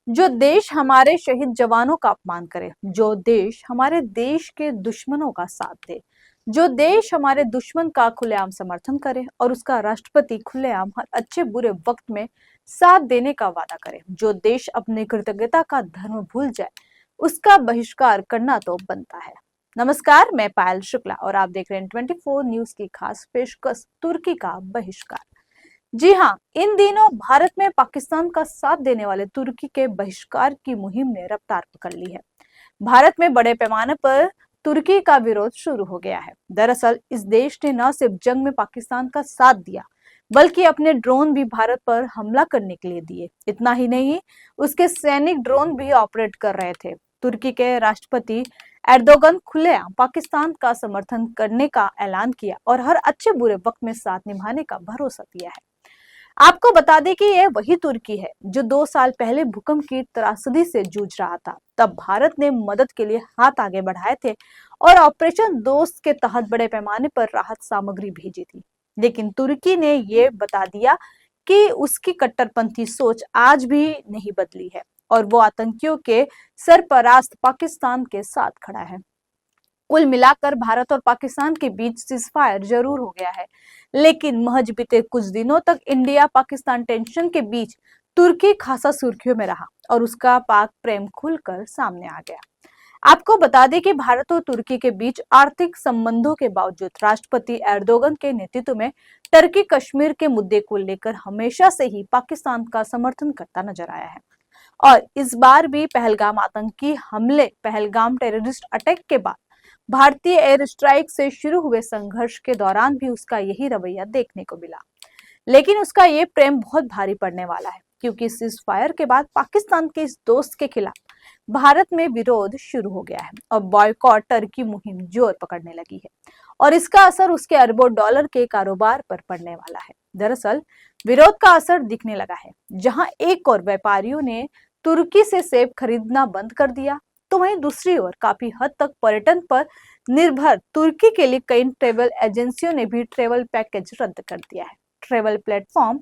जो देश हमारे शहीद जवानों का अपमान करे, जो देश हमारे देश के दुश्मनों का साथ दे, जो देश हमारे दुश्मन का खुलेआम समर्थन करे और उसका राष्ट्रपति खुलेआम हर अच्छे बुरे वक्त में साथ देने का वादा करे, जो देश अपनी कृतज्ञता का धर्म भूल जाए, उसका बहिष्कार करना तो बनता है। नमस्कार, मैं पायल शुक्ला और आप देख रहे हैं 24 न्यूज की खास पेशकश तुर्की का बहिष्कार। जी हाँ, इन दिनों भारत में पाकिस्तान का साथ देने वाले तुर्की के बहिष्कार की मुहिम ने रफ्तार पकड़ ली है। भारत में बड़े पैमाने पर तुर्की का विरोध शुरू हो गया है। दरअसल इस देश ने न सिर्फ जंग में पाकिस्तान का साथ दिया, बल्कि अपने ड्रोन भी भारत पर हमला करने के लिए दिए। इतना ही नहीं, उसके सैनिक ड्रोन भी ऑपरेट कर रहे थे। तुर्की के राष्ट्रपति एर्दोगन खुलेआम पाकिस्तान का समर्थन करने का ऐलान किया और हर अच्छे बुरे वक्त में साथ निभाने का भरोसा दिया है। आपको बता दें कि यह वही तुर्की है जो 2 साल पहले भूकंप की त्रासदी से जूझ रहा था। तब भारत ने मदद के लिए हाथ आगे बढ़ाए थे और ऑपरेशन दोस्त के तहत बड़े पैमाने पर राहत सामग्री भेजी थी। लेकिन तुर्की ने यह बता दिया कि उसकी कट्टरपंथी सोच आज भी नहीं बदली है और वो आतंकियों के सरपरास्त पाकिस्तान के साथ खड़ा है। कुल मिलाकर भारत और पाकिस्तान के बीच सीजफायर जरूर हो गया है, लेकिन महज बीते कुछ दिनों तक इंडिया पाकिस्तान टेंशन के बीच तुर्की खासा सुर्खियों में रहा और उसका पाक प्रेम खुलकर सामने आ गया। आपको बता दें कि भारत और तुर्की के बीच आर्थिक संबंधों के बावजूद राष्ट्रपति एर्दोगन के नेतृत्व में टर्की कश्मीर के मुद्दे को लेकर हमेशा से ही पाकिस्तान का समर्थन करता नजर आया है और इस बार भी पहलगाम आतंकी हमले, पहलगाम टेररिस्ट अटैक के बाद भारतीय एयर स्ट्राइक से शुरू हुए संघर्ष के दौरान भी उसका यही रवैया देखने को मिला। लेकिन उसका ये प्रेम बहुत भारी पड़ने वाला है, क्योंकि सीज फायर के बाद पाकिस्तान के इस दोस्त के खिलाफ भारत में विरोध शुरू हो गया है और बॉयकॉट टर्की मुहिम जोर पकड़ने लगी है और इसका असर उसके अरबों डॉलर के कारोबार पर पड़ने वाला है। दरअसल विरोध का असर दिखने लगा है। जहां एक और व्यापारियों ने तुर्की से सेब खरीदना बंद कर दिया, तो वहीं दूसरी ओर काफी हद तक पर्यटन पर निर्भर तुर्की के लिए कई ट्रेवल एजेंसियों ने भी ट्रेवल पैकेज रद्द कर दिया है। ट्रेवल प्लेटफॉर्म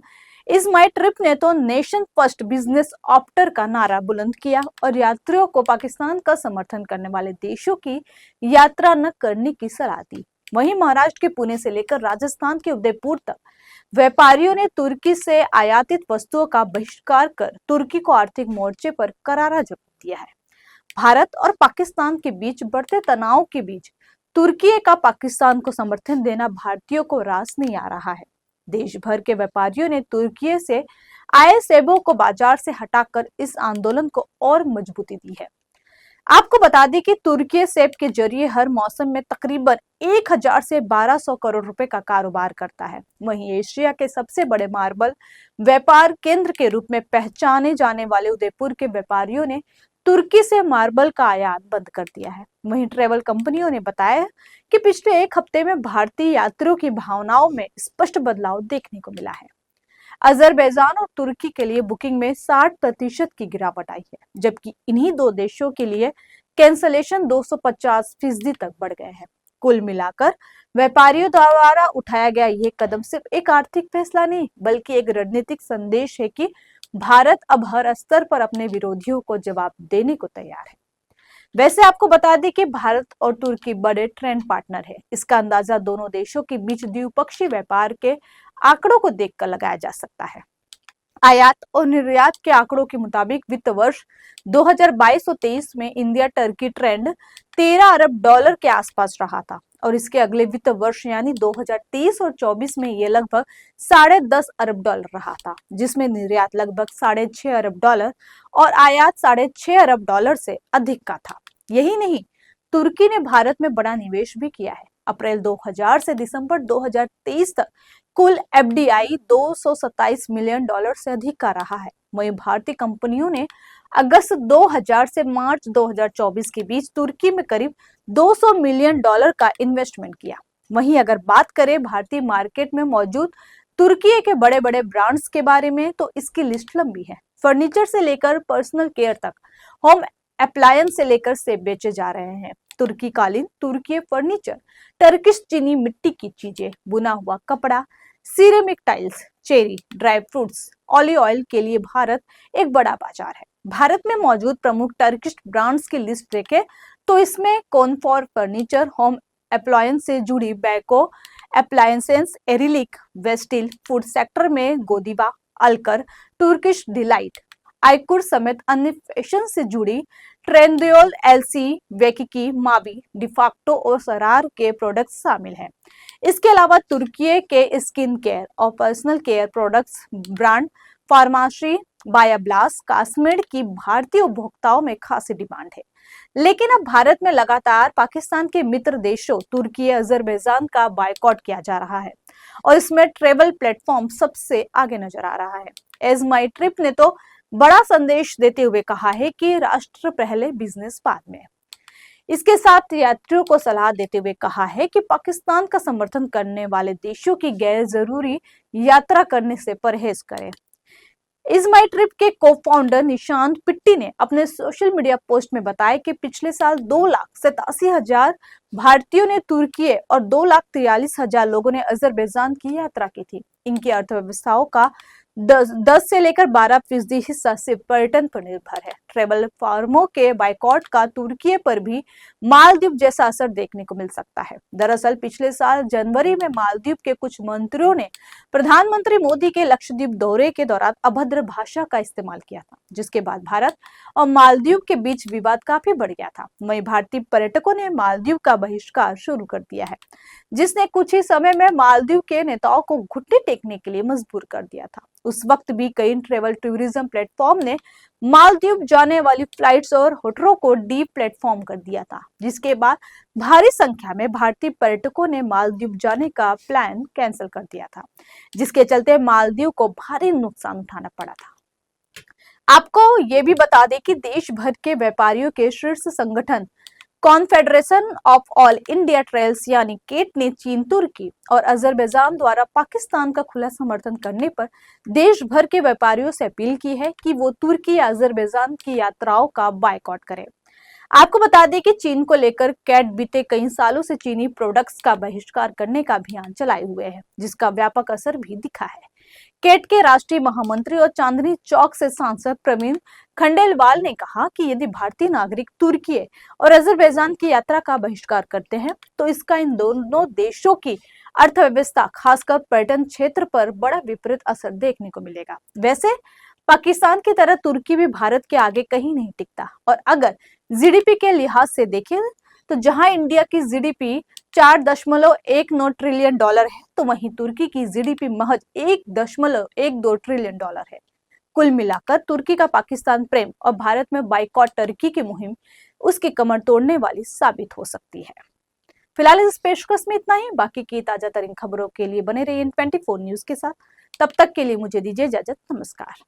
इस माई ट्रिप ने तो नेशन फर्स्ट बिजनेस ऑप्टर का नारा बुलंद किया और यात्रियों को पाकिस्तान का समर्थन करने वाले देशों की यात्रा न करने की सलाह दी। वहीं महाराष्ट्र के पुणे से लेकर राजस्थान के उदयपुर तक व्यापारियों ने तुर्की से आयातित वस्तुओं का बहिष्कार कर तुर्की को आर्थिक मोर्चे पर करारा जवाब दिया है। भारत और पाकिस्तान के बीच बढ़ते तनाव के बीच तुर्की का पाकिस्तान को समर्थन देना भारतीयों को रास नहीं आ रहा है। देश भर के व्यापारियों ने तुर्की से आए सेबों को बाजार से हटाकर इस आंदोलन को और मजबूती दी है। आपको बता दें कि तुर्की सेब के जरिए हर मौसम में तकरीबन 1000 से 1200 करोड़ रुपए का कारोबार करता है। वहीं एशिया के सबसे बड़े मार्बल व्यापार केंद्र के रूप में पहचाने जाने वाले उदयपुर के व्यापारियों ने तुर्की से मार्बल का आयात बंद कर दिया है। वहीं ट्रेवल कंपनियों ने बताया कि पिछले एक हफ्ते में भारतीय यात्रियों की भावनाओं में स्पष्ट बदलाव देखने को मिला है। अजरबैजान और तुर्की के लिए बुकिंग में 60% की गिरावट आई है, जबकि इन्हीं दो देशों के लिए कैंसलेशन 250% तक बढ़ गए हैं। कुल मिलाकर व्यापारियों द्वारा उठाया गया यह कदम सिर्फ एक आर्थिक फैसला नहीं, बल्कि एक रणनीतिक संदेश है कि भारत अब हर स्तर पर अपने विरोधियों को जवाब देने को तैयार है। वैसे आपको बता दें कि भारत और तुर्की बड़े ट्रेड पार्टनर है। इसका अंदाजा दोनों देशों के बीच द्विपक्षीय व्यापार के आंकड़ों को देखकर लगाया जा सकता है। आयात और निर्यात के आंकड़ों के मुताबिक वित्त वर्ष 2022-23 में इंडिया टर्की ट्रेंड 13 अरब डॉलर के आसपास रहा था और इसके अगले वित्त वर्ष यानी 2023 और 24 में यह लगभग 10.5 अरब डॉलर रहा था, जिसमें निर्यात लगभग 6.5 अरब डॉलर और आयात 6.5 अरब डॉलर से अधिक का था। यही नहीं, तुर्की ने भारत में बड़ा निवेश भी किया है। अप्रैल 2000 से दिसंबर 2023 तक कुल एफडीआई 227 मिलियन डॉलर से अधिक का रहा है। वहीं भारतीय कंपनियों ने अगस्त 2000 से मार्च 2024 के बीच तुर्की में करीब 200 मिलियन डॉलर का इन्वेस्टमेंट किया। वहीं अगर बात करें भारतीय मार्केट में मौजूद तुर्की के बड़े बड़े ब्रांड्स के बारे में, तो इसकी लिस्ट लंबी है। फर्नीचर से लेकर पर्सनल केयर तक, होम अप्लायंस से लेकर सेब बेचे जा रहे हैं। तुर्की कालीन, तुर्की फर्नीचर, टर्किश चीनी मिट्टी की चीजें, बुना हुआ कपड़ा, ceramic tiles, cherry, dry fruits, olive oil के लिए भारत एक बड़ा बाजार है। भारत में मौजूद प्रमुख टर्किश ब्रांड्स की लिस्ट देखें तो इसमें कॉनफॉर फर्नीचर, होम अप्लायंस से जुड़ी बैको अप्लायंसेस, एरिलिक, वेस्टिल, फूड सेक्टर में गोदीबा, अल्कर, तुर्किश डिलाइट, आइकुर समेत अन्य फैशन से जुड़ी ट्रेंडियोल, एलसी, वेकिकी, मावी, डिफाक्टो और सरार के प्रोडक्ट्स शामिल हैं। इसके अलावा तुर्की के स्किन केयर और personal care products brand Farmasi, बायाब्लास, काश्मीर की भारतीय उपभोक्ताओं में खासी डिमांड है। लेकिन अब भारत में लगातार पाकिस्तान के मित्र देशों तुर्की, अजरबैजान का बायकॉट किया जा रहा है और इसमें ट्रेवल प्लेटफॉर्म सबसे आगे नजर आ रहा है। एज माई ट्रिप ने तो बड़ा संदेश देते हुए कहा है कि राष्ट्र पहले, बिजनेस बाद में। इसके साथ यात्रियों को सलाह देते हुए कहा है कि पाकिस्तान का समर्थन करने वाले देशों की गैर जरूरी यात्रा करने से परहेज करें। इस माई ट्रिप के को-फाउंडर निशांत पिट्टी ने अपने सोशल मीडिया पोस्ट में बताया कि पिछले साल 2,87,000 भारतीयों ने तुर्की और 2,43,000 लोगों ने अजरबैजान की यात्रा की थी। इनकी अर्थव्यवस्थाओं का 10 से लेकर 12% हिस्सा सिर्फ पर्यटन पर निर्भर है। ट्रेवल फर्मों के बायकॉट का तुर्की पर भी मालदीव जैसा असर देखने को मिल सकता है। दरअसल पिछले साल जनवरी में मालदीव के कुछ मंत्रियों ने प्रधानमंत्री मोदी के लक्षद्वीप दौरे के दौरान अभद्र भाषा का इस्तेमाल किया था, जिसके बाद भारत और मालदीव के बीच विवाद काफी बढ़ गया था। वहीं भारतीय पर्यटकों ने मालदीव का बहिष्कार शुरू कर दिया है, जिसने कुछ ही समय में मालदीव के नेताओं को घुटने टेकने के लिए मजबूर कर दिया था। उस वक्त भी कई ट्रेवल टूरिज्म प्लेटफॉर्म ने मालदीव जाने वाली फ्लाइट्स और होटलों को डी प्लेटफॉर्म कर दिया था, जिसके बाद भारी संख्या में भारतीय पर्यटकों ने मालदीव जाने का प्लान कैंसिल कर दिया था, जिसके चलते मालदीव को भारी नुकसान उठाना पड़ा था। आपको ये भी बता दें कि देश भर के व्यापारियों के शीर्ष संगठन confederation of all India trails यानी केट ने चीन, तुर्की और अजरबैजान द्वारा पाकिस्तान का खुला समर्थन करने पर देश भर के व्यापारियों से अपील की है कि वो तुर्की या अजरबैजान की यात्राओं का बायकॉट करें। आपको बता दें कि चीन को लेकर कैट बीते कई सालों से चीनी प्रोडक्ट्स का बहिष्कार करने का अभियान चलाए हुए है, जिसका व्यापक असर भी दिखा है। केट के राष्ट्रीय महामंत्री और चांदनी चौक से सांसद प्रवीण खंडेलवाल ने कहा कि यदि भारतीय नागरिक तुर्की और अजरबैजान की यात्रा का बहिष्कार करते हैं तो इसका इन दोनों देशों की अर्थव्यवस्था, खासकर पर्यटन क्षेत्र पर बड़ा विपरीत असर देखने को मिलेगा। वैसे पाकिस्तान की तरह तुर्की भी भारत के आगे कहीं नहीं टिकता और अगर जीडीपी के लिहाज से देखें तो जहां इंडिया की जीडीपी 4.19 ट्रिलियन डॉलर है तो वहीं तुर्की की जीडीपी महज 1.12 ट्रिलियन डॉलर है। कुल मिलाकर तुर्की का पाकिस्तान प्रेम और भारत में बाइकॉट टर्की की मुहिम उसकी कमर तोड़ने वाली साबित हो सकती है। फिलहाल इस पेशकश में इतना ही। बाकी की ताजा तरीन खबरों के लिए बने रहिए इन 24 न्यूज के साथ। तब तक के लिए मुझे दीजिए इजाजत। नमस्कार।